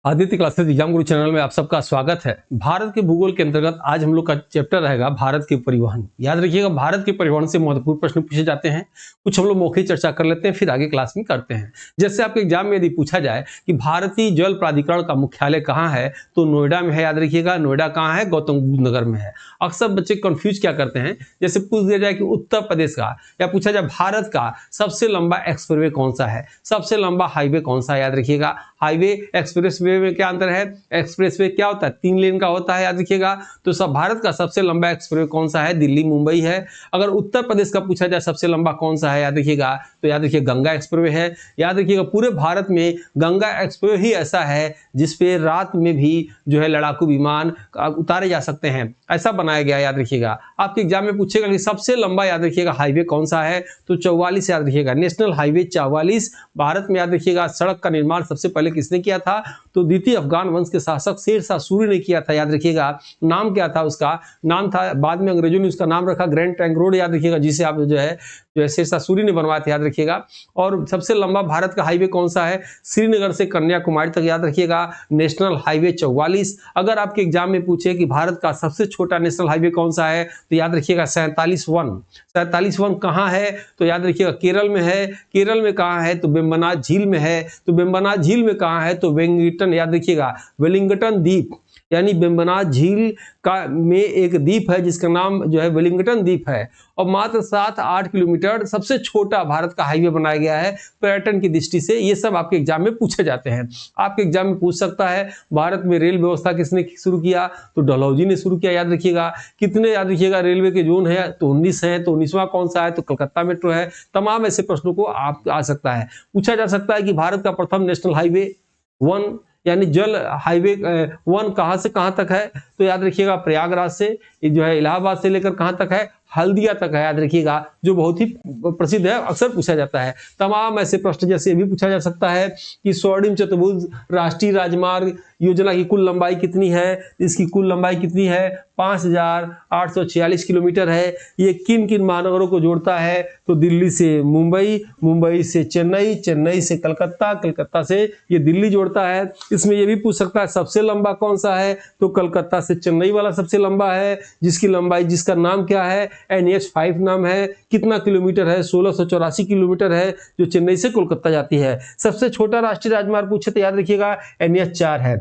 Aditya classes exam गुरु channel में आप सबका स्वागत है। भारत के भूगोल के अंतर्गत आज हम लोग का चैप्टर रहेगा भारत के परिवहन। याद रखिएगा, भारत के परिवहन से महत्वपूर्ण प्रश्न पूछे जाते हैं। कुछ हम लोग मौखिक चर्चा कर लेते हैं, फिर आगे क्लास में करते हैं। जैसे आपके एग्जाम में यदि पूछा जाए कि भारतीय जल प्राधिकरण का मुख्यालय कहाँ है, तो नोएडा में है। याद रखिएगा, नोएडा कहाँ है? गौतम बुद्ध नगर में है। अक्सर बच्चे कंफ्यूज क्या करते हैं, जैसे पूछ दिया जाए कि उत्तर प्रदेश का, या पूछा जाए भारत का सबसे लंबा एक्सप्रेसवे कौन सा है, सबसे लंबा हाईवे कौन सा है। याद रखिएगा, हाईवे एक्सप्रेसवे में क्या अंतर है? एक्सप्रेसवे क्या होता है? 3 लेन का होता है। याद रखिएगा, तो सब भारत का सबसे लंबा एक्सप्रेसवे कौन सा है? दिल्ली मुंबई है। अगर उत्तर प्रदेश का पूछा जाए सबसे लंबा कौन सा है, याद रखिएगा, तो याद रखिए गंगा एक्सप्रेसवे है। याद रखिएगा, पूरे भारत में गंगा एक्सप्रेसवे ही ऐसा है जिसपे रात में भी जो है लड़ाकू विमान उतारे जा सकते हैं, ऐसा बनाया गया। याद रखिएगा, आपके एग्जाम में पूछेगा कि सबसे लंबा, याद रखिएगा, हाईवे कौन सा है, तो 44। याद रखिएगा, नेशनल हाईवे 44 भारत में। याद रखिएगा, सड़क का निर्माण सबसे पहले किसने किया था? तो द्वितीय अफगान वंश के शासक शेरशाह सूरी ने किया था। याद रखिएगा, नाम क्या था उसका? नाम था, बाद में अंग्रेजों ने उसका नाम रखा ग्रैंड ट्रंक रोड। याद रखिएगा, जिसे आप जो है शेरशाह सूरी ने बनवाया था। याद रखिएगा, और सबसे लंबा भारत का हाईवे कौन सा है? श्रीनगर से कन्याकुमारी तक। याद रखिएगा, नेशनल हाईवे 44। अगर आपके एग्जाम में पूछे कि भारत का सबसे छोटा नेशनल हाईवे कौन सा है, तो याद रखिएगा 47 कहाँ है? तो याद रखिएगा केरल में है। केरल में कहाँ है? तो वेम्बनाड झील में है। तो वेम्बनाड झील में कहाँ है? तो वेलिंगटन, याद रखिएगा, वेलिंगटन द्वीप, यानी वेम्बनाड झील का में एक द्वीप है जिसका नाम जो है वेलिंगटन द्वीप है। और मात्र 7-8 किलोमीटर सबसे छोटा भारत का हाईवे बनाया गया है पर्यटन की दृष्टि से। ये सब आपके एग्जाम में पूछे जाते हैं। आपके एग्जाम में पूछ सकता है भारत में रेल व्यवस्था किसने शुरू किया? तो डलहौजी ने शुरू किया। याद रखिएगा, कितने, याद रखिएगा, रेलवे के जोन है? तो 19 है। तो 19वां कौन सा है? तो कलकत्ता मेट्रो है। तमाम ऐसे प्रश्नों को आप आ सकता है, पूछा जा सकता है कि भारत का प्रथम नेशनल हाईवे 1 यानी जल हाईवे 1 कहां से कहां तक है? तो याद रखिएगा प्रयागराज से जो है इलाहाबाद से लेकर कहां तक है? हल्दिया तक है। याद रखिएगा, जो बहुत ही प्रसिद्ध है, अक्सर पूछा जाता है। तमाम ऐसे प्रश्न जैसे भी पूछा जा सकता है कि स्वर्णिम चतुर्भुज राष्ट्रीय राजमार्ग योजना की कुल लंबाई कितनी है? इसकी कुल लंबाई कितनी है? 5846 किलोमीटर है। ये किन किन महानगरों को जोड़ता है? तो दिल्ली से मुंबई, मुंबई से चेन्नई, चेन्नई से कलकत्ता, कलकत्ता से ये दिल्ली जोड़ता है। इसमें ये भी पूछ सकता है सबसे लंबा कौन सा है? तो कलकत्ता से चेन्नई वाला सबसे लंबा है, जिसकी लंबाई, जिसका नाम क्या है? NH5 नाम है। कितना किलोमीटर है? 1684 किलोमीटर है, जो चेन्नई से कोलकाता जाती है। सबसे छोटा राष्ट्रीय राजमार्ग पूछे तो याद रखिएगा NH4 है।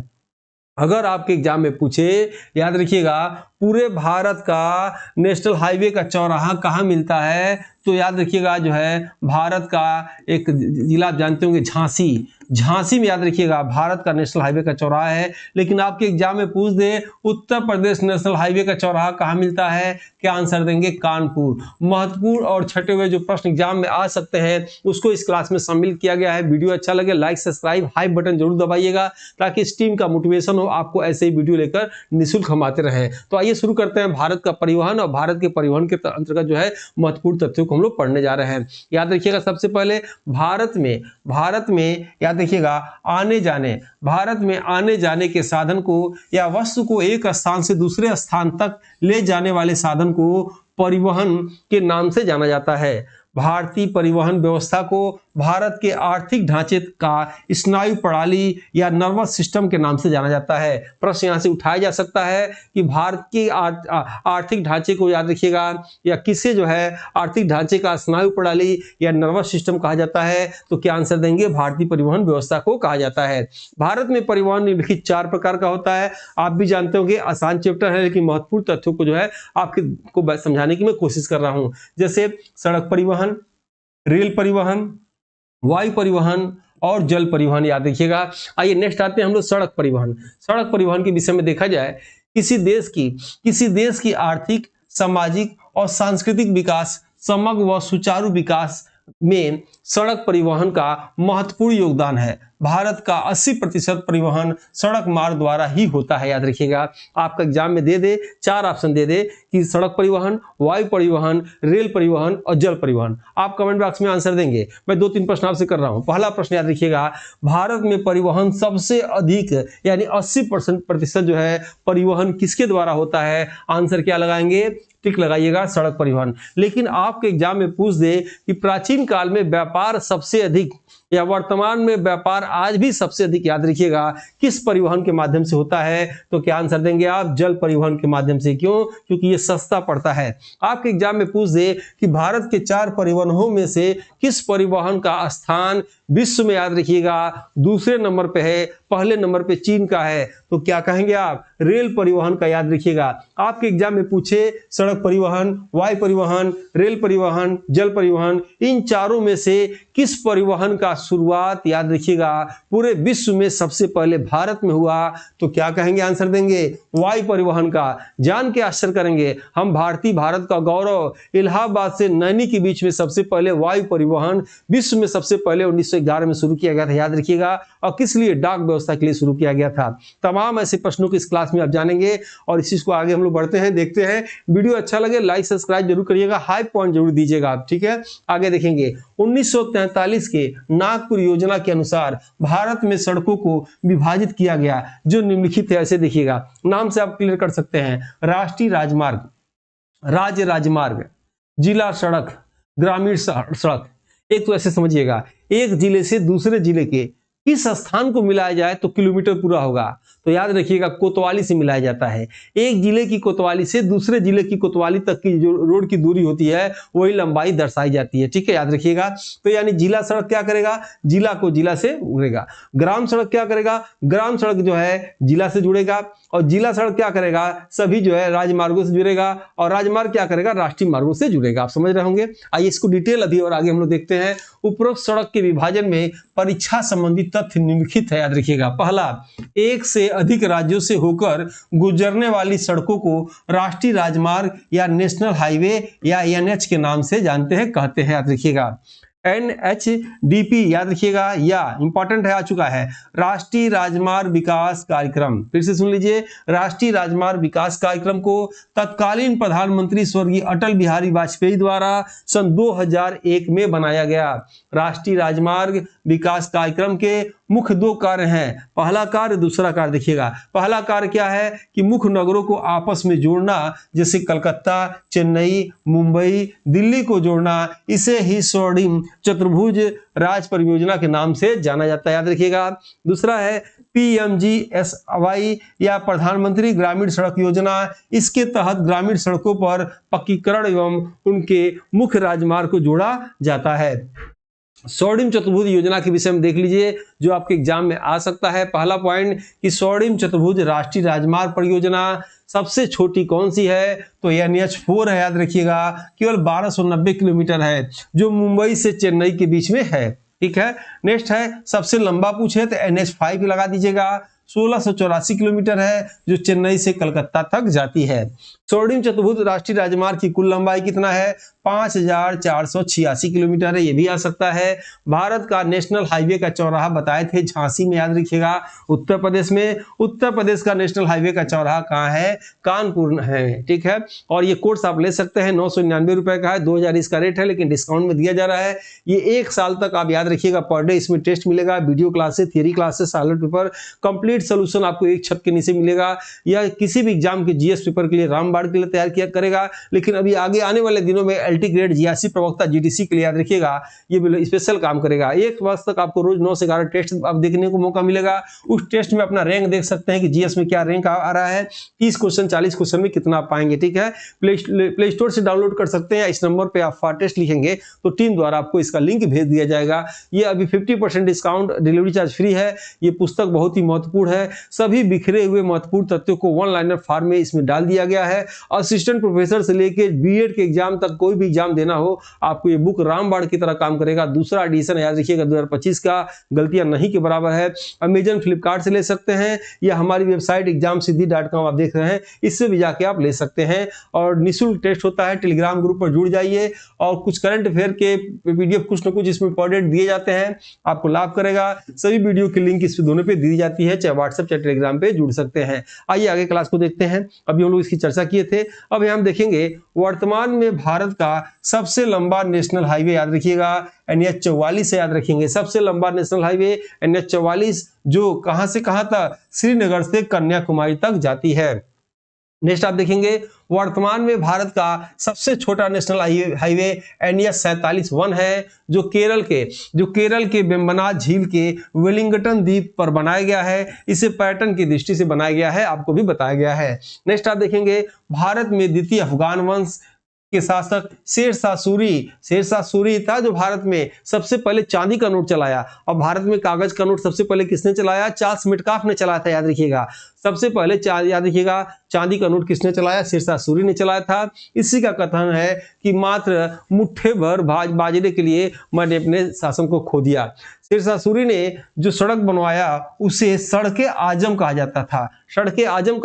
अगर आपके एग्जाम में पूछे, याद रखिएगा, पूरे भारत का नेशनल हाईवे का चौराहा कहाँ मिलता है? तो याद रखिएगा जो है भारत का एक जिला आप जानते होंगे, झांसी। झांसी में याद रखिएगा भारत का नेशनल हाईवे का चौराहा है। लेकिन आपके एग्जाम में पूछ दे उत्तर प्रदेश नेशनल हाईवे का चौराहा कहाँ मिलता है, क्या आंसर देंगे? कानपुर। महत्वपूर्ण और छठे हुए जो प्रश्न एग्जाम में आ सकते हैं उसको इस क्लास में शामिल किया गया है। वीडियो अच्छा लगे लाइक सब्सक्राइब हाई बटन जरूर दबाइएगा, ताकि इस टीम का मोटिवेशन हो, आपको ऐसे ही वीडियो लेकर निःशुल्क हम आते रहें। तो आइए शुरू करते हैं भारत का परिवहन, और भारत के परिवहन के अंतर्गत जो है महत्वपूर्ण तथ्यों को हम लोग पढ़ने जा रहे हैं। याद रखिएगा, सबसे पहले भारत में याद रखिएगा भारत में आने जाने के साधन को या वस्तु को एक स्थान से दूसरे स्थान तक ले जाने वाले साधन को परिवहन के नाम से जाना जाता है। भारतीय परिवहन व्यवस्था को भारत के आर्थिक ढांचे का स्नायु प्रणाली या नर्वस सिस्टम के नाम से जाना जाता है। प्रश्न यहां से उठाया जा सकता है कि भारत की आर्थिक ढांचे को, याद रखिएगा, या किसे जो है आर्थिक ढांचे का स्नायु प्रणाली या नर्वस सिस्टम कहा जाता है? तो क्या आंसर देंगे? भारतीय परिवहन व्यवस्था को कहा जाता है। भारत में परिवहन निम्नलिखित 4 प्रकार का होता है। आप भी जानते होंगे, आसान चैप्टर है लेकिन महत्वपूर्ण तथ्यों को जो है आपको समझाने की मैं कोशिश कर रहा हूं। जैसे सड़क परिवहन, रेल परिवहन, वायु परिवहन और जल परिवहन। याद रखिएगा। आइए नेक्स्ट आते हैं हम लोग सड़क परिवहन। सड़क परिवहन के विषय में देखा जाए, किसी देश की आर्थिक, सामाजिक और सांस्कृतिक विकास, समग्र व सुचारू विकास में सड़क परिवहन का महत्वपूर्ण योगदान है। भारत का 80% परिवहन सड़क मार्ग द्वारा ही होता है। याद रखिएगा, आपका एग्जाम में दे दे 4 ऑप्शन दे दे कि सड़क परिवहन, वायु परिवहन, रेल परिवहन और जल परिवहन। आप कमेंट बॉक्स में आंसर देंगे। मैं 2-3 प्रश्न आपसे कर रहा हूं। पहला प्रश्न याद रखिएगा, भारत में परिवहन सबसे अधिक यानी 80% जो है परिवहन किसके द्वारा होता है? आंसर क्या लगाएंगे? टिक लगाइएगा, सड़क परिवहन। लेकिन आपके एग्जाम में पूछ दे कि प्राचीन काल में व्यापार सबसे अधिक या वर्तमान में व्यापार आज भी सबसे अधिक, याद रखिएगा, किस परिवहन के माध्यम से होता है? तो क्या आंसर देंगे आप? जल परिवहन के माध्यम से। क्यों? क्योंकि ये सस्ता पड़ता है। आपके एग्जाम में पूछ दे कि भारत के 4 परिवहनों में से किस परिवहन का स्थान विश्व में, याद रखिएगा, दूसरे नंबर पे है, पहले नंबर पे चीन का है, तो क्या कहेंगे आप? रेल परिवहन का। याद रखिएगा, आपके एग्जाम में पूछे सड़क परिवहन, वायु परिवहन, रेल परिवहन, जल परिवहन, इन चारों में से किस परिवहन का शुरुआत, याद रखिएगा, पूरे विश्व में सबसे पहले भारत में हुआ? तो क्या कहेंगे? आंसर देंगे वायु परिवहन का। जान के आश्चर्य करेंगे, हम भारतीय, भारत का गौरव, इलाहाबाद से नैनी के बीच में सबसे पहले वायु परिवहन विश्व में सबसे पहले 1911 में शुरू किया गया था। याद रखिएगा, और किस लिए? डाक व्यवस्था के लिए शुरू किया गया था। तमाम ऐसे प्रश्नों को इस क्लास में आप जानेंगे और इस चीज को आगे हम लोग बढ़ते हैं, देखते हैं। वीडियो अच्छा लगे लाइक सब्सक्राइब जरूर करिएगा, हाई पॉइंट जरूर दीजिएगा आप, ठीक है? आगे देखेंगे 1943 के नागपुर योजना के अनुसार भारत में सड़कों को विभाजित किया गया, जो निम्नलिखित है। ऐसे देखिएगा, नाम से आप क्लियर कर सकते हैं। राष्ट्रीय राजमार्ग, राज्य राजमार्ग, जिला सड़क, ग्रामीण सड़क। एक तो ऐसे समझिएगा, एक जिले से दूसरे जिले के किस स्थान को मिलाया जाए तो किलोमीटर पूरा होगा? तो याद रखिएगा, कोतवाली से मिलाया जाता है। एक जिले की कोतवाली से दूसरे जिले की कोतवाली तक की जो रोड की दूरी होती है वही लंबाई दर्शाई जाती है, ठीक है? याद रखिएगा। तो यानी जिला सड़क क्या करेगा? जिला को जिला से जुड़ेगा। ग्राम सड़क क्या करेगा? ग्राम सड़क जो है जिला से जुड़ेगा। और जिला सड़क क्या करेगा? सभी जो है राजमार्गों से जुड़ेगा। और राजमार्ग क्या करेगा? राष्ट्रीय मार्गों से जुड़ेगा। आप समझ रहे होंगे। आइए इसको डिटेल अभी और आगे हम लोग देखते हैं। उपरोक्त सड़क के विभाजन में परीक्षा संबंधी तथ्य निम्नलिखित है। याद रखिएगा, पहला, एक से अधिक राज्यों से होकर गुजरने वाली सड़कों को राष्ट्रीय राजमार्ग या नेशनल हाईवे या एनएच के नाम से जानते हैं, कहते हैं। याद रखिएगा, NHDP, याद रखिएगा, या इंपॉर्टेंट है, आ चुका है, राष्ट्रीय राजमार्ग विकास कार्यक्रम। फिर से सुन लीजिए, राष्ट्रीय राजमार्ग विकास कार्यक्रम को तत्कालीन प्रधानमंत्री स्वर्गीय अटल बिहारी वाजपेयी द्वारा सन 2001 में बनाया गया। राष्ट्रीय राजमार्ग विकास कार्यक्रम के मुख्य 2 कार्य हैं। पहला कार्य, दूसरा कार्य। देखिएगा, पहला कार्य क्या है कि मुख्य नगरों को आपस में जोड़ना, जैसे कलकत्ता, चेन्नई, मुंबई, दिल्ली को जोड़ना। इसे ही स्वर्णिम चतुर्भुज राज परियोजना के नाम से जाना जाता है। याद रखिएगा। दूसरा है PMGSY या प्रधानमंत्री ग्रामीण सड़क योजना। इसके तहत ग्रामीण सड़कों पर पक्कीकरण एवं उनके मुख्य राजमार्ग को जोड़ा जाता है। स्वर्णिम चतुर्भुज योजना के विषय में देख लीजिए, जो आपके एग्जाम में आ सकता है। पहला पॉइंट कि स्वर्णिम चतुर्भुज राष्ट्रीय राजमार्ग परियोजना सबसे छोटी कौन सी है? तो NH4 है। याद रखिएगा, केवल 1290 किलोमीटर है, जो मुंबई से चेन्नई के बीच में है, ठीक है? नेक्स्ट है, सबसे लंबा पूछे तो NH5 लगा दीजिएगा, 1684 किलोमीटर है, जो चेन्नई से कलकत्ता तक जाती है। स्वर्णिम चतुर्भुज राष्ट्रीय राजमार्ग की कुल लंबाई कितना है? 5486 किलोमीटर है। ये भी आ सकता है। भारत का नेशनल हाईवे का चौराहा बताए थे झांसी में। याद रखिएगा, उत्तर प्रदेश में। उत्तर प्रदेश का नेशनल हाईवे का चौराहा कहाँ है? कानपुर है, ठीक है? और ये कोर्स आप ले सकते हैं, 999 रुपए का है, 2000 इसका रेट है, लेकिन डिस्काउंट में दिया जा रहा है। ये 1 साल तक आप याद रखिएगा, पर डे इसमें टेस्ट मिलेगा, video classes, theory classes, solve paper, complete solution आपको एक छत के नीचे मिलेगा। या किसी भी एग्जाम के GS पेपर के लिए, रामबाड़ के लिए तैयार किया करेगा। लेकिन अभी आगे आने वाले दिनों में LT ग्रेड, GRC प्रवक्ता, GDC के लिए, याद रखिएगा, ये स्पेशल काम करेगा। 1 वर्ष तक आपको रोज 9 से 11 टेस्ट आप देखने को मौका मिलेगा। उस टेस्ट में अपना रैंक देख सकते हैं कि GS में क्या रैंक आ रहा है, 30 क्वेश्चन 40 क्वेश्चन में कितना पाएंगे, ठीक है? प्ले स्टोर से डाउनलोड कर सकते हैं। इस नंबर पे आप फार टेस्ट लिखेंगे तो टीम द्वारा आपको इसका लिंक भेज दिया जाएगा। ये अभी 50% डिस्काउंट, डिलीवरी चार्ज फ्री है। ये पुस्तक बहुत ही महत्वपूर्ण है। सभी बिखरे हुए महत्वपूर्ण तथ्यों को 1 लाइनर फॉर्म में इसमें डाल दिया गया है। असिस्टेंट प्रोफेसर से लेके B.Ed के एग्जाम तक, कोई भी एग्जाम देना हो, आपको ये बुक रामबाड़ की तरह काम करेगा। दूसरा एडिशन याद रखिएगा 2025 का, गलतियां नहीं के बराबर है। अमेजन, फ्लिपकार्ट से ले सकते हैं, या हमारी वेबसाइट examsiddhi.com आप देख रहे हैं, इससे भी जाके आप ले सकते हैं। और निःशुल्क टेस्ट होता है। टेलीग्राम ग्रुप पर जुड़ जाइए, और कुछ करंट अफेयर के PDF कुछ न कुछ इसमें पर डे दिए जाते हैं, आपको लाभ करेगा। सभी वीडियो की लिंक इस दोनों पे दी जाती है, चाहे व्हाट्सएप चाहे टेलीग्राम पे जुड़ सकते हैं। आइए आगे क्लास को देखते हैं। अभी हम लोग इसकी चर्चा किए थे। अब हम देखेंगे वर्तमान में भारत का सबसे लंबा नेशनल हाईवे, याद रखिएगा, NH44 से याद रखेंगे। सबसे लंबा नेशनल हाईवे NH44, जो कहां से कहां तक? श्रीनगर से कन्याकुमारी तक जाती है। नेक्स्ट आप देखेंगे वर्तमान में भारत का सबसे छोटा नेशनल हाईवे NH 47 है, जो केरल के वेम्बनाड झील के वेलिंगटन द्वीप पर बनाया गया है। इसे पर्यटन की दृष्टि से बनाया गया है, आपको भी बताया गया है। नेक्स्ट आप देखेंगे भारत में द्वितीय अफगान वंश के शासक शेरशाह सूरी था, जो भारत में सबसे पहले चांदी का नोट चलाया। और भारत में कागज का नोट सबसे पहले किसने चलाया? चार्ल्स मिटकाफ ने चलाया था, याद रखिएगा। सबसे पहले याद रखिएगा चांदी का नोट किसने चलाया? शेरशाह सूरी ने चलाया था। इसी का कथन है कि मात्र मुट्ठे भर बाजरे के लिए मैंने अपने शासन को खो दिया। शेरशाह सूरी ने जो सड़क बनवाया उसे सड़के आजम कहा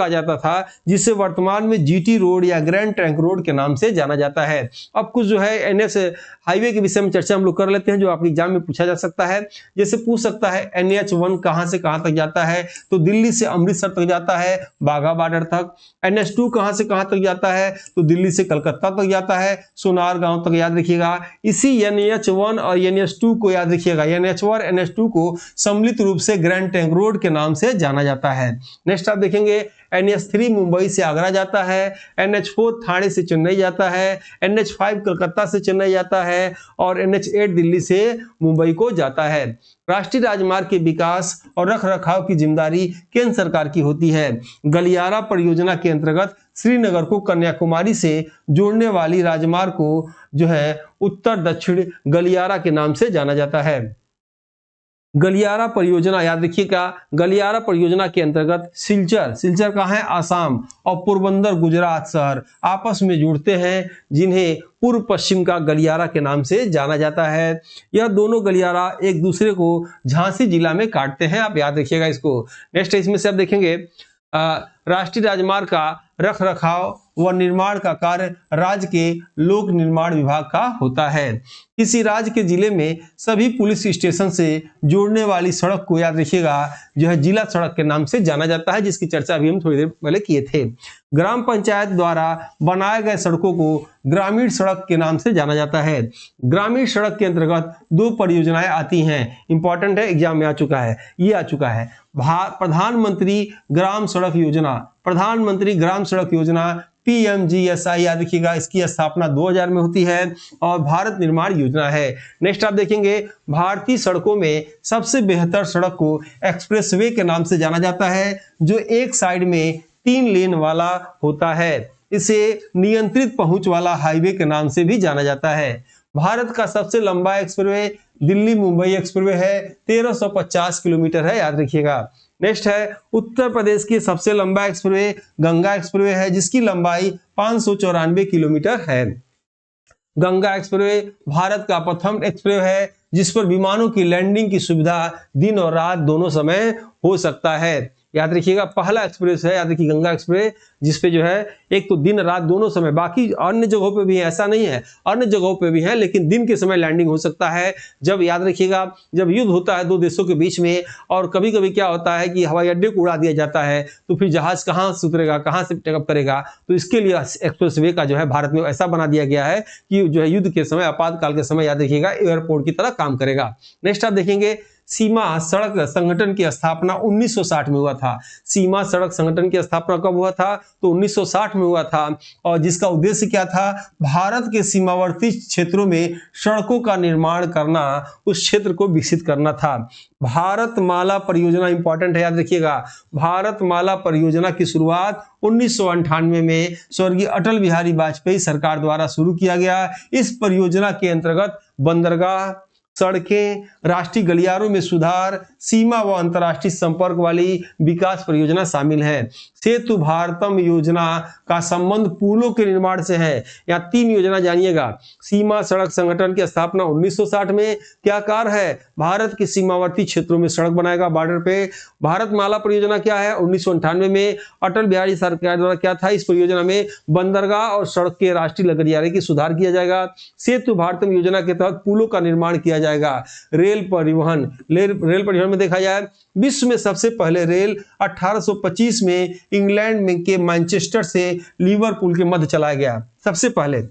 जाता था, जिसे वर्तमान में GT रोड या ग्रैंड ट्रंक रोड के नाम से जाना जाता है। अब कुछ जो है NH हाईवे के विषय में चर्चा हम लोग कर लेते हैं, जो आपके एग्जाम में पूछा जा सकता है। जैसे पूछ सकता है NH1 कहां से कहां तक जाता है? तो दिल्ली से अमृतसर तक जाता है, बाघा बॉर्डर तक। NH2 कहां से कहां तक जाता है? तो दिल्ली से कलकत्ता तक जाता है, सोनार गांव तक, याद रखिएगा। इसी NH1 और NH2 को याद रखिएगा, NH1 और NH2 को सम्मिलित रूप से ग्रैंड ट्रंक रोड के नाम से जाना जाता है। नेक्स्ट आप देखेंगे NH3 मुंबई से आगरा जाता है, NH4 थाने से चेन्नई जाता है, NH5 कलकत्ता से चेन्नई जाता है और NH8 दिल्ली से मुंबई को जाता है। राष्ट्रीय राजमार्ग के विकास और रखरखाव की जिम्मेदारी केंद्र सरकार की होती है। गलियारा परियोजना के अंतर्गत श्रीनगर को कन्याकुमारी से जोड़ने वाली राजमार्ग को जो है उत्तर दक्षिण गलियारा के नाम से जाना जाता है। गलियारा परियोजना याद रखिएगा, गलियारा परियोजना के अंतर्गत सिलचर कहाँ है? आसाम, और पोरबंदर गुजरात शहर आपस में जुड़ते हैं, जिन्हें पूर्व पश्चिम का गलियारा के नाम से जाना जाता है। यह दोनों गलियारा एक दूसरे को झांसी जिला में काटते हैं, आप याद रखिएगा इसको। नेक्स्ट इसमें से आप देखेंगे राष्ट्रीय राजमार्ग का रखरखाव व निर्माण का कार्य राज्य के लोक निर्माण विभाग का होता है। किसी राज्य के जिले में सभी पुलिस स्टेशन से जोड़ने वाली सड़क को याद रखिएगा जो है जिला सड़क के नाम से जाना जाता है, जिसकी चर्चा अभी हम थोड़ी देर पहले किए थे। ग्राम पंचायत द्वारा बनाए गए सड़कों को ग्रामीण सड़क के नाम से जाना जाता है। ग्रामीण सड़क के अंतर्गत 2 परियोजनाएं आती हैं, इंपॉर्टेंट है, एग्जाम में आ चुका है। प्रधानमंत्री ग्राम सड़क योजना PMGSI याद रखिएगा, इसकी स्थापना 2000 में होती है और भारत निर्माण योजना है। नेक्स्ट आप देखेंगे भारतीय सड़कों में सबसे बेहतर सड़क को एक्सप्रेसवे के नाम से जाना जाता है, जो एक साइड में 3 लेन वाला होता है। इसे नियंत्रित पहुंच वाला हाईवे के नाम से भी जाना जाता है। भारत का सबसे लंबा एक्सप्रेसवे दिल्ली मुंबई एक्सप्रेसवे है, 1350 किलोमीटर है, याद रखिएगा। नेक्स्ट है उत्तर प्रदेश की सबसे लंबा एक्सप्रेसवे गंगा एक्सप्रेसवे है, जिसकी लंबाई 594 किलोमीटर है। गंगा एक्सप्रेसवे भारत का प्रथम एक्सप्रेसवे है जिस पर विमानों की लैंडिंग की सुविधा दिन और रात दोनों समय हो सकता है। याद रखिएगा पहला एक्सप्रेस है, याद रखिए गंगा एक्सप्रेस, जिसपे जो है एक तो दिन रात दोनों समय, बाकी अन्य जगहों पे भी है ऐसा नहीं है, अन्य जगहों पे भी है, लेकिन दिन के समय लैंडिंग हो सकता है। जब याद रखिएगा जब युद्ध होता है 2 देशों के बीच में, और कभी कभी क्या होता है कि हवाई अड्डे को उड़ा दिया जाता है, तो फिर जहाज कहाँ से उतरेगा, कहाँ से टेकअप करेगा, तो इसके लिए एक्सप्रेसवे का जो है भारत में ऐसा बना दिया गया है कि जो है युद्ध के समय, आपातकाल के समय याद रखिएगा एयरपोर्ट की तरह काम करेगा। नेक्स्ट आप देखेंगे सीमा सड़क संगठन की स्थापना 1960 में हुआ था। सीमा सड़क संगठन की स्थापना कब हुआ था? तो 1960 में हुआ था, और जिसका उद्देश्य क्या था? भारत के सीमावर्ती क्षेत्रों में सड़कों का निर्माण करना, उस क्षेत्र को विकसित करना था। भारतमाला परियोजना इंपॉर्टेंट है, याद रखिएगा। भारतमाला परियोजना की शुरुआत 1998 में स्वर्गीय अटल बिहारी वाजपेयी सरकार द्वारा शुरू किया गया। इस परियोजना के अंतर्गत बंदरगाह, सड़कें, राष्ट्रीय गलियारों में सुधार, सीमा व अंतर्राष्ट्रीय संपर्क वाली विकास परियोजना शामिल है। सेतु भारतम योजना का संबंध पुलों के निर्माण से है। यहाँ 3 योजना जानिएगा। सीमा सड़क संगठन की स्थापना 1960 में, क्या कार्य है? भारत के सीमावर्ती क्षेत्रों में सड़क बनाएगा बॉर्डर पे। भारतमाला परियोजना क्या है? 1998 में अटल बिहारी सरकार द्वारा क्या था? इस परियोजना में बंदरगाह और सड़क के राष्ट्रीय गलियारे की सुधार किया जाएगा। सेतु भारतम योजना के तहत पुलों का निर्माण किया जाएगा। रेल परिवहन में देखा जाए विश्व में सबसे पहले रेल 1825 में इंग्लैंड में के मैनचेस्टर से लिवरपूल के मध्य चलाया गया, सबसे पहले।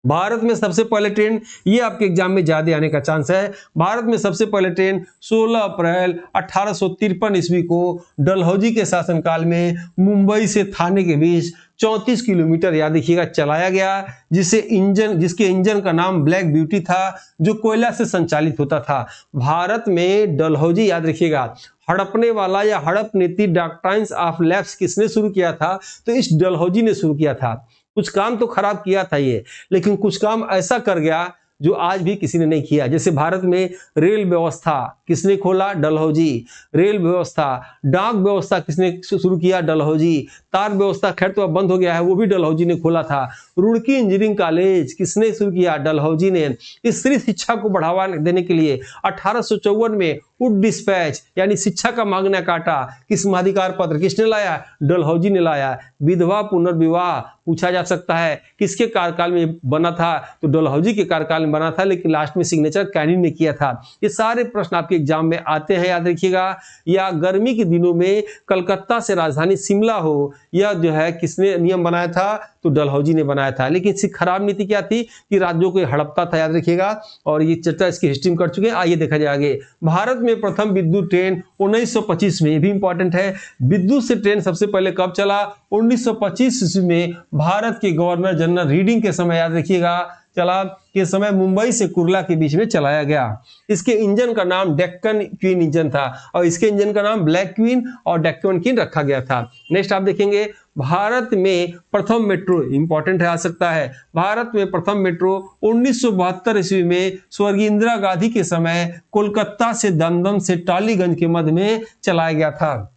भारत में सबसे पहले ट्रेन, ये आपके एग्जाम में ज्यादा आने का चांस है, भारत में सबसे पहले ट्रेन 16 अप्रैल 1853 ईस्वी को डलहौजी के शासनकाल में मुंबई से थाने के बीच 34 किलोमीटर याद रखिएगा चलाया गया, जिसके इंजन का नाम ब्लैक ब्यूटी था, जो कोयला से संचालित होता था। भारत में डलहौजी याद रखिएगा, हड़पने वाला या हड़प नीति डॉक्ट्राइन्स ऑफ लैप्स किसने शुरू किया था? तो इस डलहौजी ने शुरू किया था। कुछ काम तो खराब किया था ये, लेकिन कुछ काम ऐसा कर गया जो आज भी किसी ने नहीं किया। जैसे भारत में रेल व्यवस्था किसने खोला? डलहौजी। रेल व्यवस्था, डाक व्यवस्था किसने शुरू किया? डलहौजी। तार व्यवस्था खैर तो अब बंद हो गया है, वो भी डलहौजी ने खोला था। रुड़की इंजीनियरिंग कॉलेज किसने शुरू किया? डलहौजी ने। स्त्री शिक्षा को बढ़ावा देने के लिए 1854 में वुड डिस्पैच यानी शिक्षा का मांगना काटा किस माधिकार पत्र किसने लाया? डलहौजी ने लाया। विधवा पुनर्विवाह पूछा जा सकता है किसके कार्यकाल में बना था? तो डलहौजी के कार्यकाल में बना था, लेकिन लास्ट में सिग्नेचर कैनिंग ने किया था। ये सारे प्रश्न आपके एग्जाम में आते हैं, याद रखिएगा। या गर्मी के दिनों में कलकत्ता से राजधानी शिमला हो, यह जो है किसने नियम बनाया था? तो डलहौजी ने बनाया था। लेकिन इसकी खराब नीति क्या थी कि राज्यों को हड़पता था, याद रखिएगा। और ये चर्चा इसकी हिस्ट्री में कर चुके हैं। आइए देखा जाए आगे। भारत में प्रथम विद्युत ट्रेन 1925 में, ये भी इंपॉर्टेंट है, विद्युत से ट्रेन सबसे पहले कब चला? 1925 ईस्वी में भारत के गवर्नर जनरल रीडिंग के समय, याद रखिएगा, चला के समय मुंबई से कुर्ला के बीच में चलाया गया। इसके इंजन का नाम डेक्कन क्वीन इंजन था और इसके इंजन का नाम ब्लैक क्वीन और डेक्कन क्वीन रखा गया था। नेक्स्ट आप देखेंगे, भारत में प्रथम मेट्रो, इंपॉर्टेंट है, आ सकता है। भारत में प्रथम मेट्रो 1972 ईस्वी में स्वर्गीय इंदिरा गांधी के समय कोलकाता से दमदम से टालीगंज के मध्य में चलाया गया था।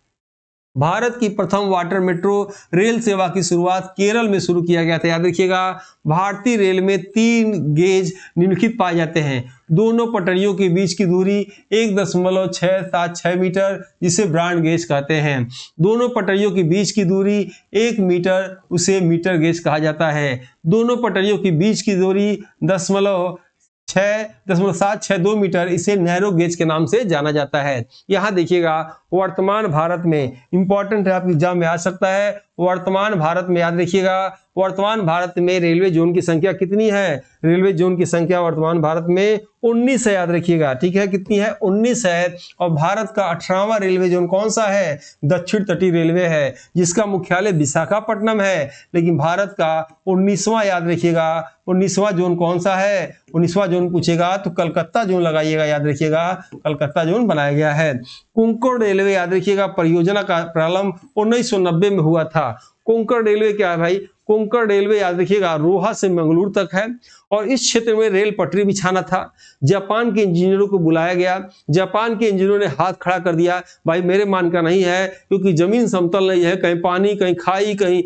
भारत की प्रथम वाटर मेट्रो रेल सेवा की शुरुआत केरल में शुरू किया गया था, याद रखिएगा। भारतीय रेल में 3 गेज निम्नलिखित पाए जाते हैं। दोनों पटरियों के बीच की दूरी 1.676 मीटर, जिसे ब्रॉड गेज कहते हैं। दोनों पटरियों के बीच की दूरी 1 मीटर, उसे मीटर गेज कहा जाता है। दोनों पटरियों के बीच की दूरी 6.762 मीटर, इसे नैरो गेज के नाम से जाना जाता है। यहां देखिएगा, वर्तमान भारत में, इंपॉर्टेंट है, आपके एग्जाम में आ सकता है। वर्तमान भारत में, याद रखिएगा, वर्तमान भारत में रेलवे जोन की संख्या कितनी है? रेलवे जोन की संख्या वर्तमान भारत में 19 है, याद रखिएगा। ठीक है, कितनी है? 19 है। और भारत का 18वां रेलवे जोन कौन सा है? दक्षिण तटीय रेलवे है, जिसका मुख्यालय विशाखापट्टनम है। लेकिन भारत का 19वां, याद रखिएगा, 19वां जोन कौन सा है? 19वां जोन पूछेगा तो कलकत्ता जोन लगाइएगा, याद रखिएगा, कलकत्ता जोन बनाया गया है। कोंकण रेलवे, याद रखिएगा, परियोजना का प्रारंभ 1990 में हुआ था। कोंकण रेलवे क्या है भाई? कोंकण रेलवे, याद रखिएगा, रोहा से मंगलूर तक है और इस क्षेत्र में रेल पटरी बिछाना था। जापान के इंजीनियरों को बुलाया गया। जापान के इंजीनियरों ने हाथ खड़ा कर दिया, भाई मेरे मान का नहीं है, क्योंकि जमीन समतल नहीं है, कहीं पानी, कहीं खाई, कहीं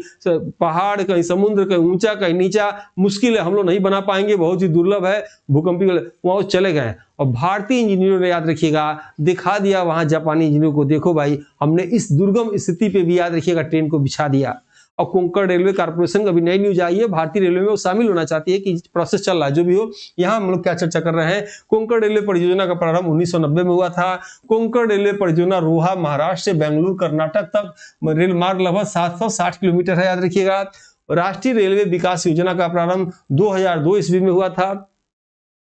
पहाड़, कहीं समुद्र, कहीं ऊंचा, कहीं नीचा, मुश्किल है, हम लोग नहीं बना पाएंगे, बहुत ही दुर्लभ है, भूकंपी। वहां चले गए और भारतीय इंजीनियरों ने, याद रखिएगा, दिखा दिया वहां जापानी इंजीनियरों को, देखो भाई, हमने इस दुर्गम स्थिति पे भी, याद रखिएगा, ट्रेन को बिछा दिया। और कोंकण रेलवे कॉर्पोरेशन का भी नई न्यूज आई है, भारतीय रेलवे में वो शामिल होना चाहती है, कि प्रोसेस चल रहा है, जो भी हो। यहाँ हम लोग क्या चर्चा कर रहे हैं, कोंकण रेलवे परियोजना का प्रारंभ 1990 में हुआ था। कोंकण रेलवे परियोजना रोहा, महाराष्ट्र से बेंगलुरु, कर्नाटक तक रेल मार्ग लगभग 760 किलोमीटर है, याद रखिएगा। राष्ट्रीय रेलवे विकास योजना का प्रारंभ 2002 ईस्वी में हुआ था।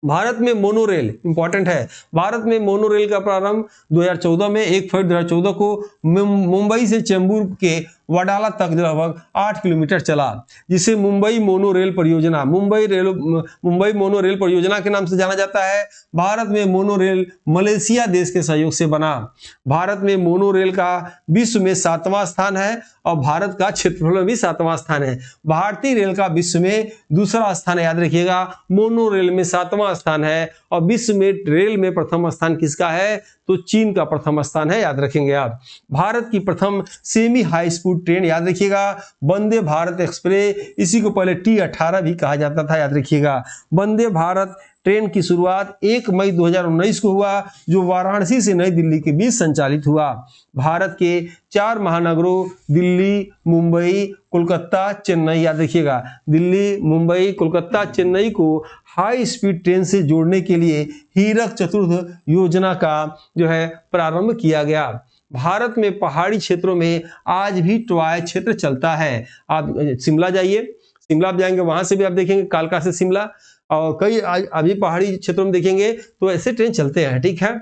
भारत में मोनोरेल, इंपॉर्टेंट है, भारत में मोनोरेल का प्रारंभ 2014 में, 1 फरवरी 2014 को मुंबई से चेंबूर के वडाला तक लगभग 8 किलोमीटर चला, जिसे मुंबई मोनो रेल परियोजना, मुंबई मोनो रेल परियोजना के नाम से जाना जाता है। भारत में मोनो रेल मलेशिया देश के सहयोग से बना। भारत में मोनो रेल का विश्व में 7वां स्थान है और भारत का क्षेत्रफल में भी 7वां स्थान है। भारतीय रेल का विश्व में दूसरा स्थान है, याद रखिएगा, मोनो रेल में 7वां स्थान है। और विश्व में रेल में प्रथम स्थान किसका है? तो चीन का प्रथम स्थान है, याद रखेंगे आप। भारत की प्रथम सेमी हाई स्पीड ट्रेन, याद रखिएगा, वंदे भारत एक्सप्रेस, इसी को पहले T18 भी कहा जाता था, याद रखिएगा। वंदे भारत ट्रेन की शुरुआत 1 मई 2019 को हुआ, जो वाराणसी से नई दिल्ली के बीच संचालित हुआ। भारत के 4 महानगरों दिल्ली, मुंबई, कोलकाता, चेन्नई, याद रखिएगा, दिल्ली, मुंबई, कोलकाता, चेन्नई को हाई स्पीड ट्रेन से जोड़ने के लिए हीरक चतुर्थ योजना का जो है प्रारंभ किया गया। भारत में पहाड़ी क्षेत्रों में आज भी टॉय क्षेत्र चलता है। आप शिमला जाइए, शिमला आप जाएंगे वहां से भी आप देखेंगे कालका से शिमला, और कई अभी पहाड़ी क्षेत्रों में देखेंगे तो ऐसे ट्रेन चलते हैं, ठीक है।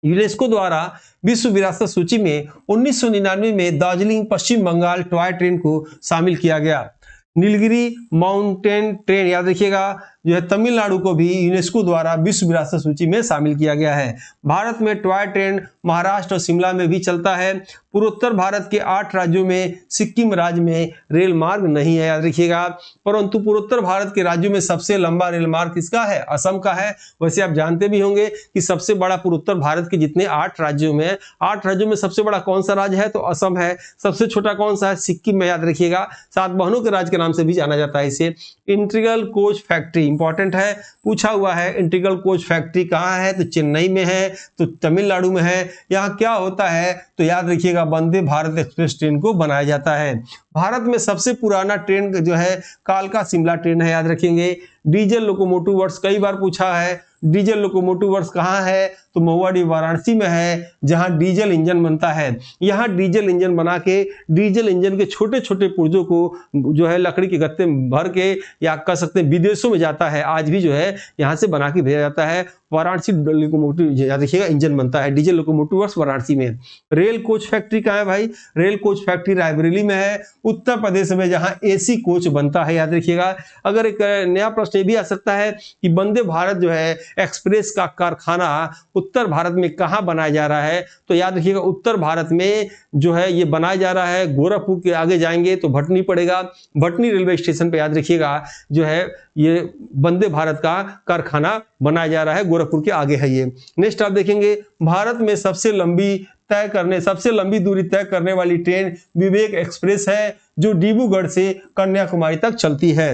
यूनेस्को द्वारा विश्व विरासत सूची में 1999 में दार्जिलिंग पश्चिम बंगाल टॉय ट्रेन को शामिल किया गया। नीलगिरी माउंटेन ट्रेन याद रखिएगा जो है तमिलनाडु को भी यूनेस्को द्वारा विश्व विरासत सूची में शामिल किया गया है। भारत में टॉय ट्रेन महाराष्ट्र और शिमला में भी चलता है। पूर्वोत्तर भारत के 8 राज्यों में सिक्किम राज्य में रेल मार्ग नहीं है, याद रखिएगा। परंतु पूर्वोत्तर भारत के राज्यों में सबसे लंबा रेल मार्ग किसका है? असम का है। वैसे आप जानते भी होंगे कि सबसे बड़ा पूर्वोत्तर भारत के जितने 8 राज्यों में 8 राज्यों में सबसे बड़ा कौन सा राज्य है? तो असम है। सबसे छोटा कौन सा है? सिक्किम में, याद रखिएगा। 7 बहनों के राज्य के नाम से भी जाना जाता है इसे। इंटीग्रल कोच फैक्ट्री इंपॉर्टेंट है, पूछा हुआ है। इंटीग्रल कोच फैक्ट्री कहाँ है? तो चेन्नई में है, तो तमिलनाडु में है। यहाँ क्या होता है? तो याद रखिएगा वंदे भारत एक्सप्रेस ट्रेन को बनाया जाता है। भारत में सबसे पुराना ट्रेन जो है कालका शिमला ट्रेन है, याद रखेंगे। डीजल लोकोमोटिव वर्क्स कई बार पूछा है। डीजल लोकोमोटिव वर्क्स कहाँ है? तो महुआडी वाराणसी में है, जहां डीजल इंजन बनता है। यहाँ डीजल इंजन बना के डीजल इंजन के छोटे छोटे पुर्जों को जो है लकड़ी के गत्ते में भर के या कह सकते हैं विदेशों में जाता है। आज भी जो है यहाँ से बना के भेजा जाता है। वाराणसी लोकोमोटिव याद रखिएगा इंजन बनता है, डीजल लोकोमोटिव वर्क्स वाराणसी में। रेल कोच फैक्ट्री कहाँ है भाई? रेल कोच फैक्ट्री रायबरेली में है, उत्तर प्रदेश में, जहां एसी कोच बनता है, याद रखिएगा। अगर एक नया प्रश्न ये भी आ सकता है कि वंदे भारत जो है एक्सप्रेस का कारखाना उत्तर भारत में कहां बनाया जा रहा है? तो याद रखिएगा उत्तर भारत में जो है ये बनाया जा रहा है गोरखपुर के आगे जाएंगे तो भटनी पड़ेगा, भटनी रेलवे स्टेशन पे याद रखिएगा जो है ये वंदे भारत का कारखाना बनाया जा रहा है, गोरखपुर के आगे है ये। नेक्स्ट आप देखेंगे भारत में सबसे लंबी दूरी तय करने वाली ट्रेन विवेक एक्सप्रेस है, जो डिब्रूगढ़ से कन्याकुमारी तक चलती है।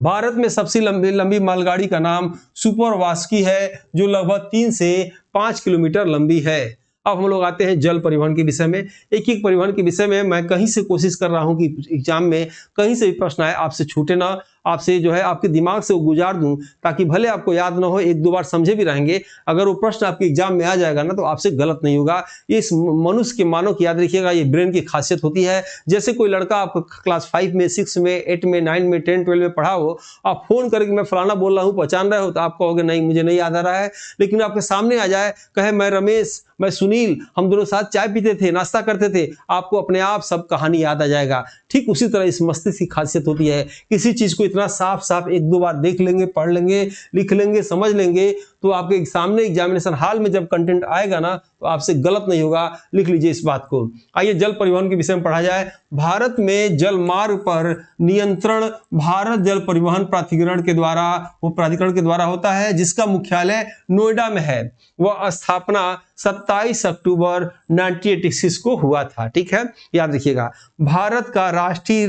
भारत में सबसे लंबी मालगाड़ी का नाम सुपर वास्की है, जो लगभग 3 से 5 किलोमीटर लंबी है। अब हम लोग आते हैं जल परिवहन के विषय में। एक परिवहन के विषय में मैं कहीं से कोशिश कर रहा हूं कि एग्जाम में कहीं से भी प्रश्न आए आपसे छूटे ना, आपसे जो है आपके दिमाग से वो गुजार दूं, ताकि भले आपको याद ना हो, 1-2 बार समझे भी रहेंगे। अगर वो प्रश्न आपके एग्जाम में आ जाएगा ना तो आपसे गलत नहीं होगा। ये इस मनुष्य के मानव की याद रखिएगा, ये ब्रेन की खासियत होती है। जैसे कोई लड़का आपको क्लास 5 में, 6 में, 8 में, 9 में, 10, 12 में पढ़ा हो, आप फोन करके मैं फलाना बोल रहा हूँ पहचान रहे हो, तो आप कहोगे नहीं मुझे नहीं याद आ रहा है। लेकिन आपके सामने आ जाए, कहे मैं रमेश, मैं सुनील, हम दोनों साथ चाय पीते थे, नाश्ता करते थे, आपको अपने आप सब कहानी याद आ जाएगा। ठीक उसी तरह इस मस्तिष्क की खासियत होती है। किसी चीज को इतना साफ साफ 1-2 बार देख लेंगे, पढ़ लेंगे, लिख लेंगे, समझ लेंगे, तो आपके सामने एग्जामिनेशन हॉल में जब कंटेंट आएगा ना तो आपसे गलत नहीं होगा। लिख लीजिए इस बात को। आइए जल परिवहन के विषय में पढ़ा जाए। भारत में जल मार्ग पर नियंत्रण भारत जल परिवहन प्राधिकरण के द्वारा होता है, जिसका मुख्यालय नोएडा में है। वह स्थापना 27 अक्टूबर 1986 को हुआ था। ठीक है, याद रखिएगा। भारत का राष्ट्रीय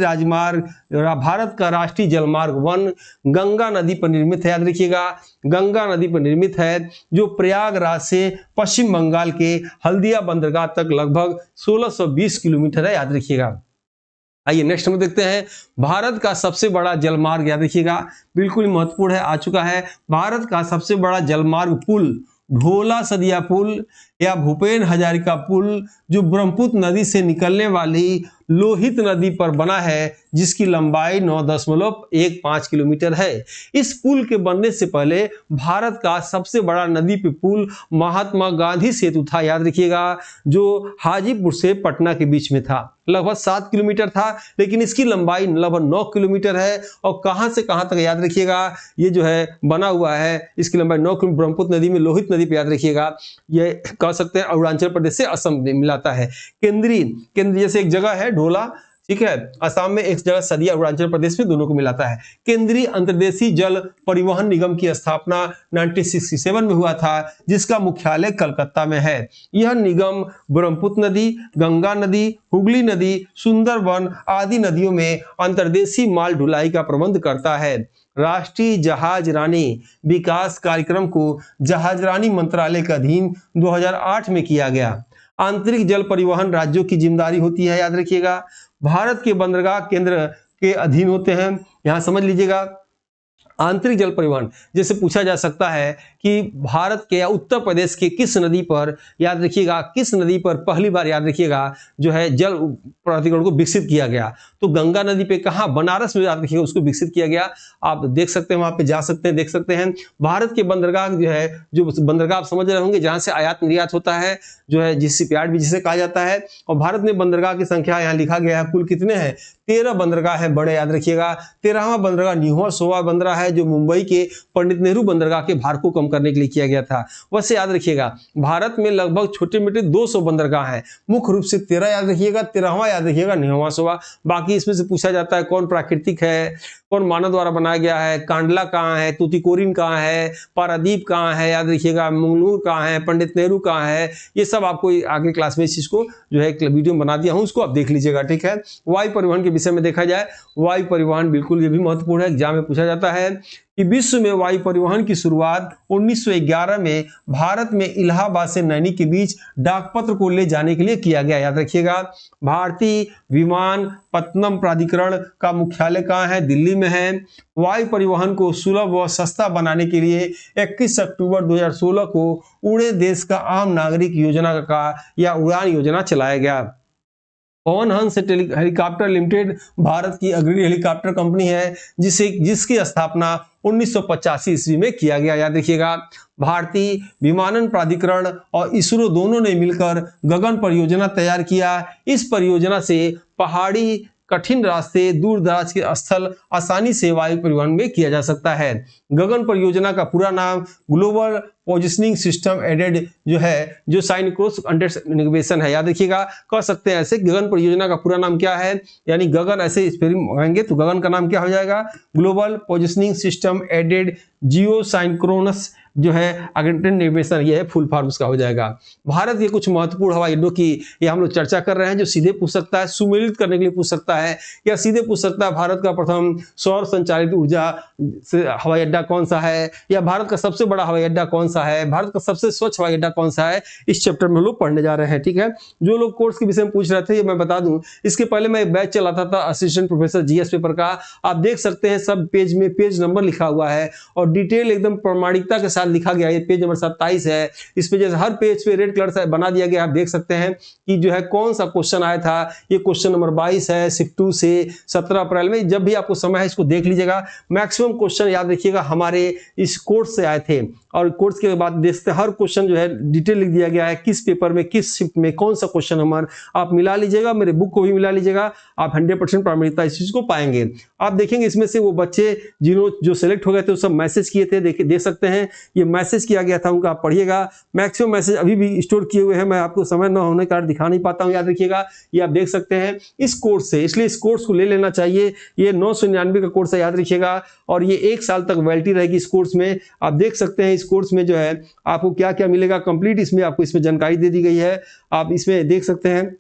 जलमार्ग 1 गंगा नदी पर निर्मित है, याद रखिएगा। गंगा नदी पर निर्मित है, जो प्रयागराज से पश्चिम बंगाल के हल्दिया बंदरगाह तक लगभग 1620 किलोमीटर है, याद रखिएगा। आइए नेक्स्ट हम देखते हैं भारत का सबसे बड़ा जलमार्ग, याद रखिएगा बिल्कुल महत्वपूर्ण है, आ चुका है। भारत का सबसे बड़ा जलमार्ग पुल ढोला सदिया पुल या भूपेन हजारिका पुल, जो ब्रह्मपुत्र नदी से निकलने वाली लोहित नदी पर बना है, जिसकी लंबाई 9.15 किलोमीटर है। इस पुल के बनने से पहले भारत का सबसे बड़ा नदी पे पुल महात्मा गांधी सेतु था, याद रखिएगा, जो हाजीपुर से पटना के बीच में था। लगभग 7 किलोमीटर था, लेकिन इसकी लंबाई लगभग 9 किलोमीटर है। और कहां से कहां तक याद रखिएगा ये जो है बना हुआ है, इसकी लंबाई 9 किलोमीटर ब्रह्मपुत्र नदी में लोहित नदी पे, याद रखिएगा। ये कह सकते हैं अरुणाचल प्रदेश से असम में मिलाता है। केंद्रीय जैसे एक जगह है ढोला, ठीक है, असम में, एक जगह सदिया अरुणाचल प्रदेश में, दोनों को मिलाता है। केंद्रीय अंतर्देशीय जल परिवहन निगम की स्थापना 1967 में हुआ था, जिसका मुख्यालय कलकत्ता में है। यह निगम ब्रह्मपुत्र नदी, गंगा नदी, हुगली नदी, सुंदरबन आदि नदियों में अंतर्देशीय माल ढुलाई का प्रबंध करता है। राष्ट्रीय जहाजरानी विकास कार्यक्रम को जहाजरानी मंत्रालय के अधीन 2008 में किया गया। आंतरिक जल परिवहन राज्यों की जिम्मेदारी होती है, याद रखिएगा। भारत के बंदरगाह केंद्र के अधीन होते हैं, यहां समझ लीजिएगा। आंतरिक जल परिवहन, जैसे पूछा जा सकता है कि भारत के या उत्तर प्रदेश के किस नदी पर, याद रखिएगा, किस नदी पर पहली बार, याद रखिएगा, जो है जल प्राधिकरण को विकसित किया गया। तो गंगा नदी पे कहाँ, बनारस में, याद रखिएगा, उसको विकसित किया गया। आप देख सकते हैं, वहां पे जा सकते हैं, देख सकते हैं। भारत के बंदरगाह जो है, जो बंदरगाह आप समझ रहे होंगे, जहां से आयात निर्यात होता है, जो है जिस शिपयार्ड भी जिसे कहा जाता है। और भारत में बंदरगाह की संख्या यहाँ लिखा गया है, कुल कितने हैं, 13 बंदरगाह है बड़े, याद रखिएगा। 13वां बंदरगाह न्यू सोवा बंदरगाह है, जो मुंबई के पंडित नेहरू बंदरगाह के भार को कम करने के लिए किया गया था। वैसे याद रखिएगा, भारत में लगभग छोटे मोटे 200 बंदरगाह हैं, मुख्य रूप से 13 याद रखिएगा, 13वां याद रखिएगा, न्यू सोवा। बाकी इसमें से पूछा जाता है कौन प्राकृतिक है, कौन मानव द्वारा बनाया गया है, कांडला कहाँ है, तूतीकोरिन कहाँ है, पारादीप कहाँ है, याद रखिएगा, मंगलूर कहाँ है, पंडित नेहरू कहाँ है। ये सब आपको आगे क्लास में इस चीज को जो है एक वीडियो बना दिया हूं, उसको आप देख लीजिएगा, ठीक है। वायु परिवहन के विषय में देखा जाए, वायु परिवहन बिल्कुल ये भी महत्वपूर्ण है, एग्जाम में पूछा जाता है कि विश्व में वायु परिवहन की शुरुआत 1911 में भारत में इलाहाबाद से नैनी के बीच डाकपत्र को ले जाने के लिए किया गया, याद रखिएगा। भारतीय विमानपत्तनम प्राधिकरण का मुख्यालय कहाँ है, दिल्ली में है। वायु परिवहन को सुलभ व सस्ता बनाने के लिए 21 अक्टूबर 2016 को उड़े देश का आम नागरिक योजना का या उड़ान योजना चलाया गया। पवन हंस हेलीकॉप्टर लिमिटेड भारत की अग्रणी हेलीकॉप्टर कंपनी है, जिसकी स्थापना 1985 ईस्वी में किया गया, याद रखिएगा। भारतीय विमानन प्राधिकरण और इसरो दोनों ने मिलकर गगन परियोजना तैयार किया। इस परियोजना से पहाड़ी, कठिन रास्ते, दूर दराज के स्थल आसानी से वायु परिवहन में किया जा सकता है। गगन परियोजना का पूरा नाम ग्लोबल पोजिशनिंग सिस्टम एडेड जो है, जो साइनक्रोस नेविगेशन है, याद रखिएगा। कह सकते हैं ऐसे, गगन परियोजना का पूरा नाम क्या है, यानी गगन ऐसे स्पेलिंग आएंगे तो गगन का नाम क्या हो जाएगा, global positioning system aided geo synchronous जो है अगेंटेड नेविगेशन, ये है फुल फॉर्म उसका हो जाएगा। भारत के कुछ महत्वपूर्ण हवाई अड्डों की ये हम लोग चर्चा कर रहे हैं, जो सीधे पूछ सकता है, सुमेलित करने के लिए पूछ सकता है, या सीधे पूछ सकता है भारत का प्रथम सौर संचालित ऊर्जा हवाई अड्डा कौन सा है, या भारत का सबसे बड़ा हवाई अड्डा कौन सा है, भारत का सबसे स्वच्छ हवाई अड्डा कौन सा है। इस चैप्टर में हम लोग पढ़ने जा रहे हैं, ठीक है। जो लोग कोर्स के विषय में पूछ रहे थे, ये मैं बता दूं, इसके पहले मैं एक बैच चलाता था असिस्टेंट प्रोफेसर जीएस पेपर का, आप देख सकते हैं सब पेज में पेज नंबर लिखा हुआ है और डिटेल एकदम प्रामाणिकता के साथ लिखा गया है। पेज नंबर 27 है, इस पे जैसे हर पेज पे रेड कलर से बना दिया गया, आप देख सकते हैं कि जो है कौन सा क्वेश्चन आया था। ये क्वेश्चन नंबर 22 है, शिफ्ट 2 से 17 अप्रैल में। जब भी आपको समय है इसको देख लीजिएगा। मैक्सिमम क्वेश्चन याद रखिएगा हमारे इस कोर्स से आए थे, और कोर्स के बाद देखते हर क्वेश्चन जो है डिटेल लिख दिया गया है, किस पेपर में, किस शिफ्ट में कौन सा क्वेश्चन नंबर। आप मिला लीजिएगा, मेरे बुक को भी मिला लीजिएगा, आप 100% प्रामाणिकता इस चीज को पाएंगे। आप देखेंगे इसमें से वो बच्चे जो सिलेक्ट हो गए थे वो सब मैसेज किए थे, देख सकते हैं ये मैसेज किया गया था उनका, आप पढ़िएगा। मैक्सिमम मैसेज अभी भी स्टोर किए हुए हैं, मैं आपको समय न होने के कारण दिखा नहीं पाता हूं, याद रखिएगा। ये आप देख सकते हैं इस कोर्स से, इसलिए इस कोर्स को ले लेना चाहिए। ये 999 का कोर्स है, याद रखिएगा, और ये 1 साल तक वैलिडिटी रहेगी इस कोर्स में। आप देख सकते हैं इस कोर्स में जो है आपको क्या क्या मिलेगा, कंप्लीट इसमें आपको इसमें जानकारी दे दी गई है। आप इसमें देख सकते हैं,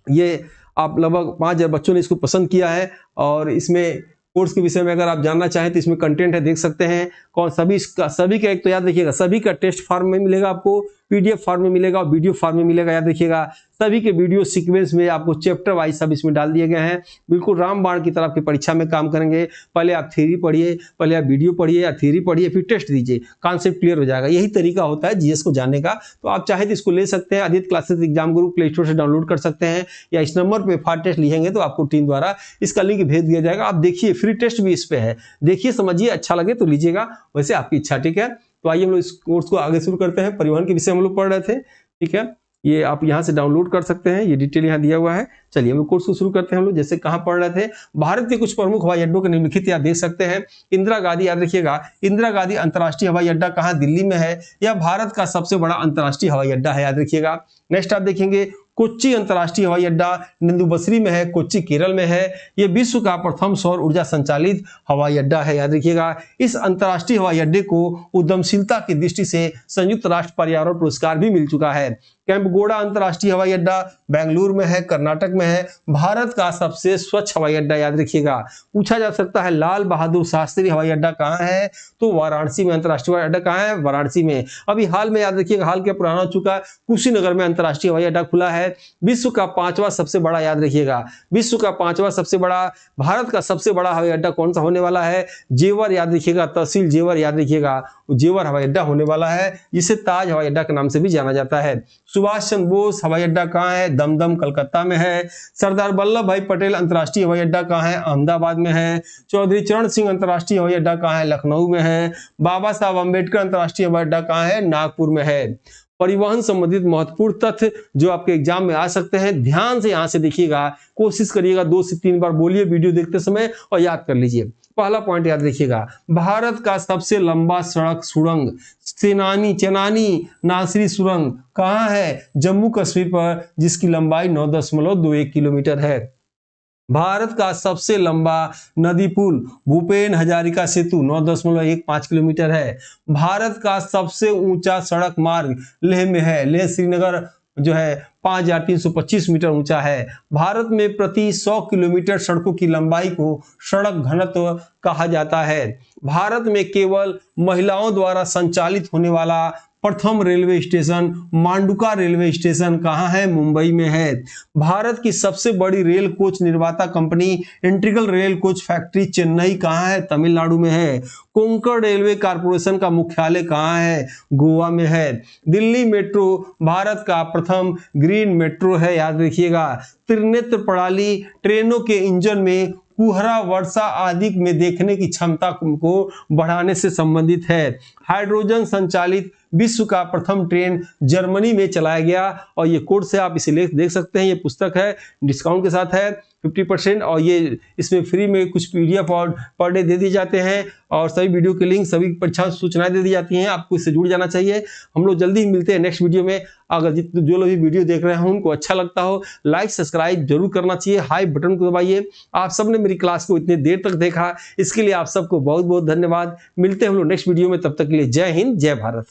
ये आप लगभग 5000 बच्चों ने इसको पसंद किया है, और इसमें कोर्स के विषय में अगर आप जानना चाहें तो इसमें कंटेंट है, देख सकते हैं कौन सभी का एक तो याद रखिएगा, सभी का टेस्ट फॉर्म में मिलेगा, आपको पीडीएफ फॉर्म में मिलेगा और वीडियो फॉर्म में मिलेगा, याद रखिएगा। सभी के वीडियो सीक्वेंस में आपको चैप्टर वाइज सब इसमें डाल दिए गए हैं। बिल्कुल रामबाण की तरह आपकी परीक्षा में काम करेंगे। पहले आप थ्योरी पढ़िए, पहले आप वीडियो पढ़िए या थ्योरी पढ़िए, फिर टेस्ट दीजिए, कॉन्सेप्ट क्लियर हो जाएगा। यही तरीका होता है जीएस को जानने का। तो आप चाहे तो इसको ले सकते हैं, आदित्य क्लासेस एग्जाम गुरु प्ले स्टोर से डाउनलोड कर सकते हैं, या इस नंबर पे फास्ट टेस्ट लिखेंगे तो आपको टीम द्वारा इसका लिंक भेज दिया जाएगा। आप देखिए, फ्री टेस्ट भी इस पे है, देखिए समझिए, अच्छा लगे तो लीजिएगा, वैसे आपकी इच्छा, ठीक है। तो आइए हम लोग इस कोर्स को आगे शुरू करते हैं। परिवहन के विषय हम लोग पढ़ रहे थे, ठीक है। ये आप यहाँ से डाउनलोड कर सकते हैं, ये डिटेल यहाँ दिया हुआ है। चलिए हम लोग कोर्स को शुरू करते हैं। हम लोग जैसे कहाँ पढ़ रहे थे, भारत के कुछ प्रमुख हवाई अड्डों के निम्नलिखित आप देख सकते हैं। इंदिरा गांधी, याद रखिएगा, इंदिरा गांधी अंतर्राष्ट्रीय हवाई अड्डा कहाँ, दिल्ली में है। यह भारत का सबसे बड़ा अंतर्राष्ट्रीय हवाई अड्डा है, याद रखिएगा। नेक्स्ट आप देखेंगे कोच्चि अंतर्राष्ट्रीय हवाई अड्डा नंदुबसरी में है, कोच्चि केरल में है। यह विश्व का प्रथम सौर ऊर्जा संचालित हवाई अड्डा है, याद रखिएगा। इस अंतर्राष्ट्रीय हवाई अड्डे को उद्यमशीलता की दृष्टि से संयुक्त राष्ट्र पर्यावरण पुरस्कार भी मिल चुका है। कैंपगोड़ा अंतर्राष्ट्रीय हवाई अड्डा बेंगलुरु में है, कर्नाटक में है। भारत का सबसे स्वच्छ हवाई अड्डा, याद रखिएगा। पूछा जा सकता है लाल बहादुर शास्त्री हवाई अड्डा कहाँ है, तो वाराणसी में। अंतर्राष्ट्रीय हवाई अड्डा कहाँ है, वाराणसी में। अभी हाल में याद रखिएगा, हाल के पुराना हो चुका, कुशीनगर में अंतर्राष्ट्रीय हवाई अड्डा खुला है। है। विश्व का 5वां सबसे बड़ा, याद रखिएगा, विश्व का 5वां सबसे बड़ा, भारत का सबसे बड़ा हवाई अड्डा कौन सा होने वाला है? जेवर, याद रखिएगा, तहसील जेवर, याद रखिएगा, जेवर हवाई अड्डा होने वाला है, जिसे ताज हवाई अड्डा के नाम से भी जाना जाता है। सुभाष चंद्र बोस हवाई अड्डा कहाँ है? दमदम कलकत्ता में है। सरदार वल्लभ भाई पटेल अंतर्राष्ट्रीय हवाई अड्डा कहाँ है? अहमदाबाद में है। चौधरी चरण सिंह अंतर्राष्ट्रीय हवाई अड्डा कहाँ है? लखनऊ में है। बाबा साहब अम्बेडकर अंतर्राष्ट्रीय हवाई अड्डा कहाँ है? नागपुर में है। परिवहन संबंधित महत्वपूर्ण तथ्य जो आपके एग्जाम में आ सकते हैं, ध्यान से यहां से देखिएगा, कोशिश करिएगा 2 से 3 बार बोलिए वीडियो देखते समय और याद कर लीजिए। पहला पॉइंट याद रखिएगा, भारत का सबसे लंबा सड़क सुरंग चेनानी नासरी सुरंग कहाँ है? जम्मू कश्मीर पर, जिसकी लंबाई 9.21 किलोमीटर है। भारत का सबसे लंबा नदी पुल भूपेन हजारिका सेतु 9.15 किलोमीटर है। भारत का सबसे ऊंचा सड़क मार्ग लेह में है। लेह श्रीनगर जो है 5325 मीटर ऊंचा है। भारत में प्रति 100 किलोमीटर सड़कों की लंबाई को सड़क घनत्व कहा जाता है। भारत में केवल महिलाओं द्वारा संचालित होने वाला प्रथम रेलवे स्टेशन मांडुका रेलवे स्टेशन कहाँ है? मुंबई में है। भारत की सबसे बड़ी रेल कोच निर्माता company integral rail coach factory Chennai कहाँ है? तमिलनाडु में है। कोंकण रेलवे कारपोरेशन का मुख्यालय कहाँ है? गोवा में है। दिल्ली मेट्रो भारत का प्रथम ग्रीन मेट्रो है, याद रखिएगा। त्रिनेत्र प्रणाली ट्रेनों के इंजन में कुहरा, वर्षा आदि में देखने की क्षमता को बढ़ाने से संबंधित है। हाइड्रोजन संचालित विश्व का प्रथम ट्रेन जर्मनी में चलाया गया, और ये कोड से आप इसे देख सकते हैं। ये पुस्तक है, डिस्काउंट के साथ है 50%, और ये इसमें फ्री में कुछ PDF और पर डे दे दिए जाते हैं, और सभी वीडियो के लिंक, सभी परीक्षा सूचनाएं दे दी जाती हैं। आपको इससे जुड़ जाना चाहिए। हम लोग जल्दी ही मिलते हैं नेक्स्ट वीडियो में। अगर जो लोग भी वीडियो देख रहे हैं उनको अच्छा लगता हो, लाइक सब्सक्राइब जरूर करना चाहिए, हाई बटन को दबाइए। आप सबने मेरी क्लास को इतनी देर तक देखा, इसके लिए आप सबको बहुत बहुत धन्यवाद। मिलते हैं हम लोग नेक्स्ट वीडियो में, तब तक के लिए जय हिंद, जय भारत।